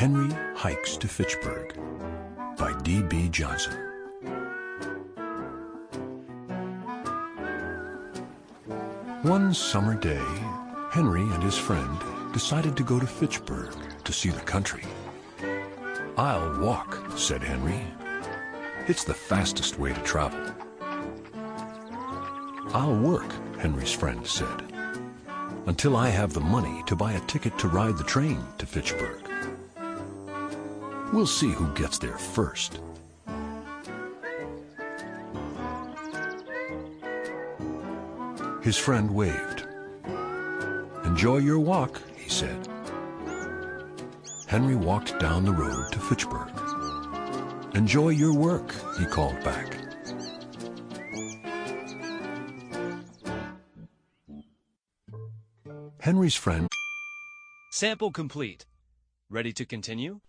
Henry Hikes to Fitchburg by D.B. Johnson. One summer day, Henry and his friend decided to go to Fitchburg to see the country. "I'll walk," said Henry. "It's the fastest way to travel." "I'll work," Henry's friend said, "until I have the money to buy a ticket to ride the train to Fitchburg. We'll see who gets there first." His friend waved. "Enjoy your walk," he said. Henry walked down the road to Fitchburg. "Enjoy your work," he called back. Henry's friend. Sample complete. Ready to continue?